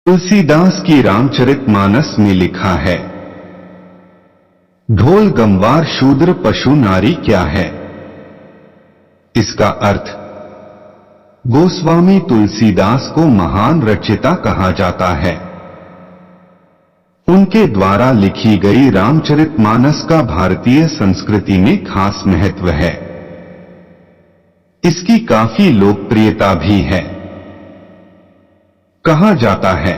तुलसीदास की रामचरितमानस में लिखा है, ढोल गंवार शूद्र पशु नारी क्या है। इसका अर्थ, गोस्वामी तुलसीदास को महान रचयिता कहा जाता है। उनके द्वारा लिखी गई रामचरितमानस का भारतीय संस्कृति में खास महत्व है। इसकी काफी लोकप्रियता भी है। कहा जाता है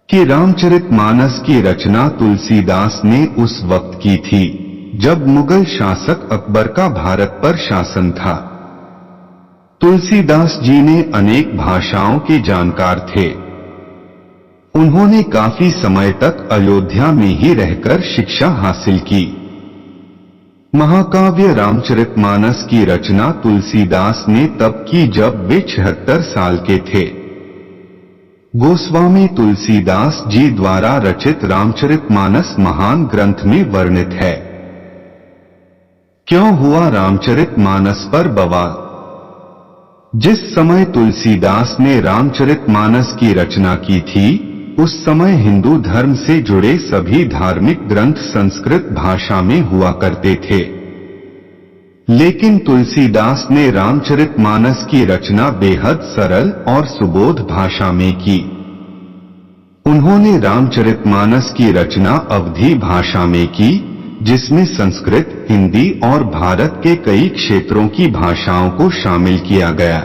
कि रामचरितमानस की रचना तुलसीदास ने उस वक्त की थी जब मुगल शासक अकबर का भारत पर शासन था। तुलसीदास जी ने अनेक भाषाओं के जानकार थे। उन्होंने काफी समय तक अयोध्या में ही रहकर शिक्षा हासिल की। महाकाव्य रामचरितमानस की रचना तुलसीदास ने तब की जब वे 76 साल के थे। गोस्वामी तुलसीदास जी द्वारा रचित रामचरितमानस महान ग्रंथ में वर्णित है। क्यों हुआ रामचरितमानस पर बवाल। जिस समय तुलसीदास ने रामचरितमानस की रचना की थी, उस समय हिंदू धर्म से जुड़े सभी धार्मिक ग्रंथ संस्कृत भाषा में हुआ करते थे। लेकिन तुलसीदास ने रामचरितमानस की रचना बेहद सरल और सुबोध भाषा में की। उन्होंने रामचरितमानस की रचना अवधी भाषा में की, जिसमें संस्कृत, हिंदी और भारत के कई क्षेत्रों की भाषाओं को शामिल किया गया।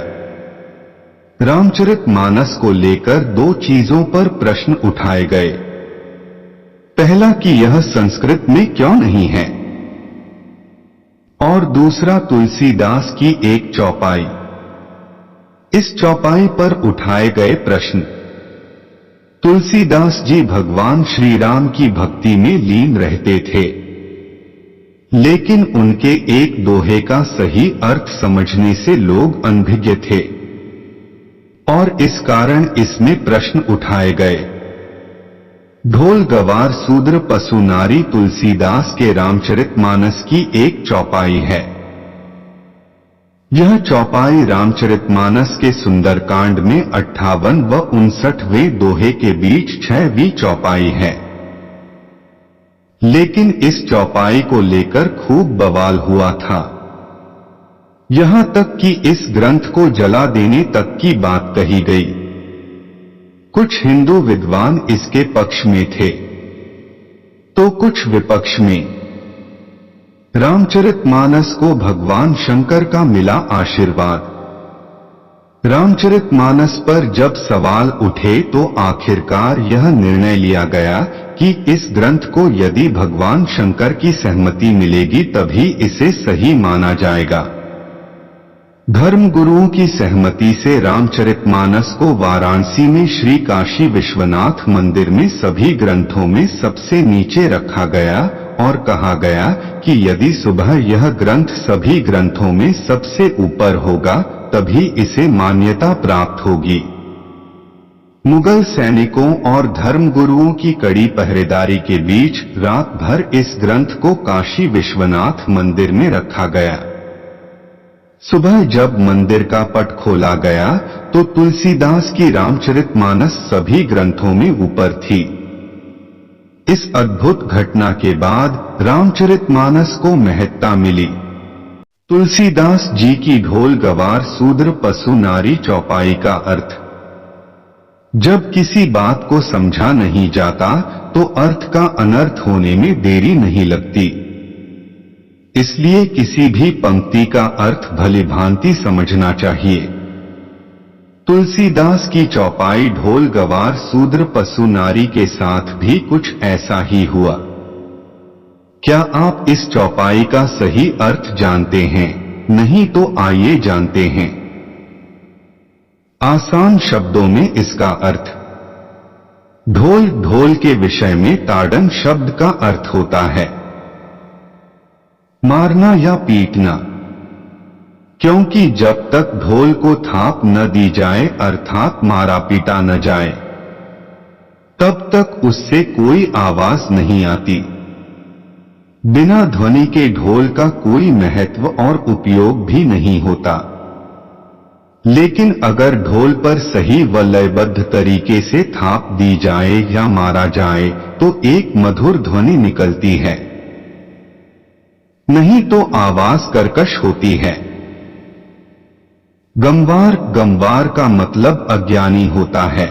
रामचरितमानस को लेकर दो चीजों पर प्रश्न उठाए गए। पहला कि यह संस्कृत में क्यों नहीं है, और दूसरा तुलसीदास की एक चौपाई। इस चौपाई पर उठाए गए प्रश्न। तुलसीदास जी भगवान श्री राम की भक्ति में लीन रहते थे, लेकिन उनके एक दोहे का सही अर्थ समझने से लोग अनभिज्ञ थे, और इस कारण इसमें प्रश्न उठाए गए। ढोल गवार शूद्र पशु नारी तुलसीदास के रामचरितमानस की एक चौपाई है। यह चौपाई रामचरितमानस के सुंदरकांड में 58 व 59वें दोहे के बीच 6वीं चौपाई है। लेकिन इस चौपाई को लेकर खूब बवाल हुआ था। यहां तक कि इस ग्रंथ को जला देने तक की बात कही गई। कुछ हिंदू विद्वान इसके पक्ष में थे, तो कुछ विपक्ष में। रामचरितमानस को भगवान शंकर का मिला आशीर्वाद। रामचरितमानस पर जब सवाल उठे तो आखिरकार यह निर्णय लिया गया कि इस ग्रंथ को यदि भगवान शंकर की सहमति मिलेगी तभी इसे सही माना जाएगा। धर्मगुरुओं की सहमति से रामचरितमानस को वाराणसी में श्री काशी विश्वनाथ मंदिर में सभी ग्रंथों में सबसे नीचे रखा गया और कहा गया कि यदि सुबह यह ग्रंथ सभी ग्रंथों में सबसे ऊपर होगा तभी इसे मान्यता प्राप्त होगी। मुगल सैनिकों और धर्मगुरुओं की कड़ी पहरेदारी के बीच रात भर इस ग्रंथ को काशी विश्वनाथ मंदिर में रखा गया। सुबह जब मंदिर का पट खोला गया तो तुलसीदास की रामचरितमानस सभी ग्रंथों में ऊपर थी। इस अद्भुत घटना के बाद रामचरितमानस को महत्ता मिली। तुलसीदास जी की ढोल गवार शूद्र पशु नारी चौपाई का अर्थ। जब किसी बात को समझा नहीं जाता तो अर्थ का अनर्थ होने में देरी नहीं लगती। इसलिए किसी भी पंक्ति का अर्थ भलीभांति समझना चाहिए। तुलसीदास की चौपाई ढोल गवार शूद्र पशु नारी के साथ भी कुछ ऐसा ही हुआ। क्या आप इस चौपाई का सही अर्थ जानते हैं? नहीं तो आइए जानते हैं। आसान शब्दों में इसका अर्थ। ढोल, ढोल के विषय में ताड़न शब्द का अर्थ होता है मारना या पीटना, क्योंकि जब तक ढोल को थाप न दी जाए अर्थात मारा पीटा न जाए, तब तक उससे कोई आवाज नहीं आती। बिना ध्वनि के ढोल का कोई महत्व और उपयोग भी नहीं होता। लेकिन अगर ढोल पर सही व लयबद्ध तरीके से थाप दी जाए या मारा जाए तो एक मधुर ध्वनि निकलती है, नहीं तो आवाज कर्कश होती है। गंवार, गंवार का मतलब अज्ञानी होता है।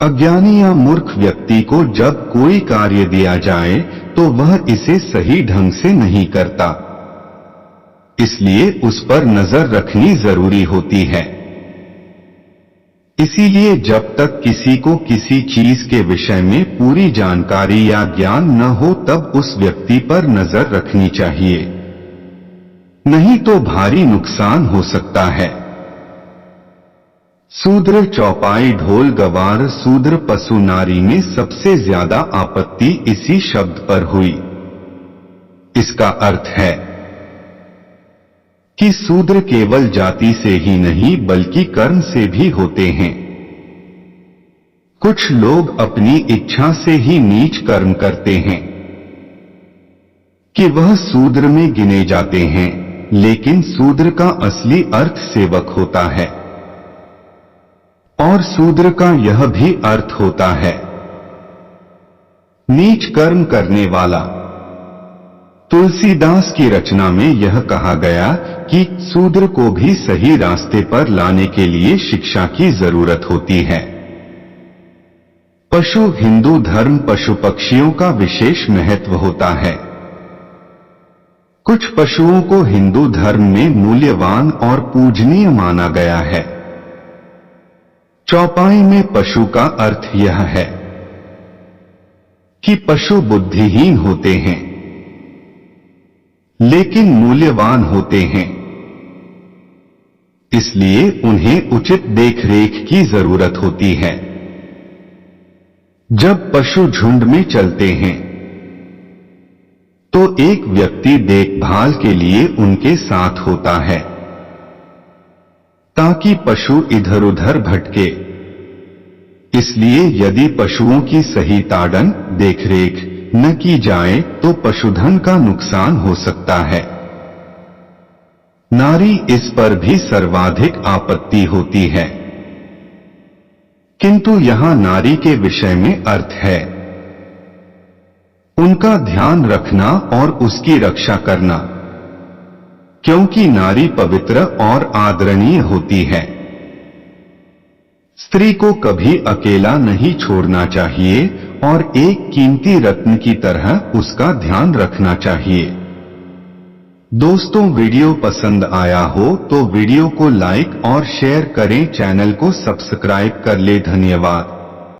अज्ञानी या मूर्ख व्यक्ति को जब कोई कार्य दिया जाए तो वह इसे सही ढंग से नहीं करता, इसलिए उस पर नजर रखनी जरूरी होती है। इसीलिए जब तक किसी को किसी चीज के विषय में पूरी जानकारी या ज्ञान न हो तब उस व्यक्ति पर नजर रखनी चाहिए, नहीं तो भारी नुकसान हो सकता है। शूद्र, चौपाई, ढोल, गवार, शूद्र, पशु, नारी में सबसे ज्यादा आपत्ति इसी शब्द पर हुई। इसका अर्थ है कि शूद्र केवल जाति से ही नहीं बल्कि कर्म से भी होते हैं। कुछ लोग अपनी इच्छा से ही नीच कर्म करते हैं कि वह शूद्र में गिने जाते हैं, लेकिन शूद्र का असली अर्थ सेवक होता है और शूद्र का यह भी अर्थ होता है नीच कर्म करने वाला। तुलसीदास की रचना में यह कहा गया कि शूद्र को भी सही रास्ते पर लाने के लिए शिक्षा की जरूरत होती है। पशु, हिंदू धर्म पशु पक्षियों का विशेष महत्व होता है। कुछ पशुओं को हिंदू धर्म में मूल्यवान और पूजनीय माना गया है। चौपाई में पशु का अर्थ यह है कि पशु बुद्धिहीन होते हैं लेकिन मूल्यवान होते हैं, इसलिए उन्हें उचित देखरेख की जरूरत होती है। जब पशु झुंड में चलते हैं तो एक व्यक्ति देखभाल के लिए उनके साथ होता है ताकि पशु इधर उधर भटके। इसलिए यदि पशुओं की सही ताड़न, देखरेख न की जाए तो पशुधन का नुकसान हो सकता है। नारी, इस पर भी सर्वाधिक आपत्ति होती है, किंतु यहां नारी के विषय में अर्थ है उनका ध्यान रखना और उसकी रक्षा करना, क्योंकि नारी पवित्र और आदरणीय होती है। स्त्री को कभी अकेला नहीं छोड़ना चाहिए और एक कीमती रत्न की तरह उसका ध्यान रखना चाहिए। दोस्तों, वीडियो पसंद आया हो तो वीडियो को लाइक और शेयर करें, चैनल को सब्सक्राइब कर ले। धन्यवाद।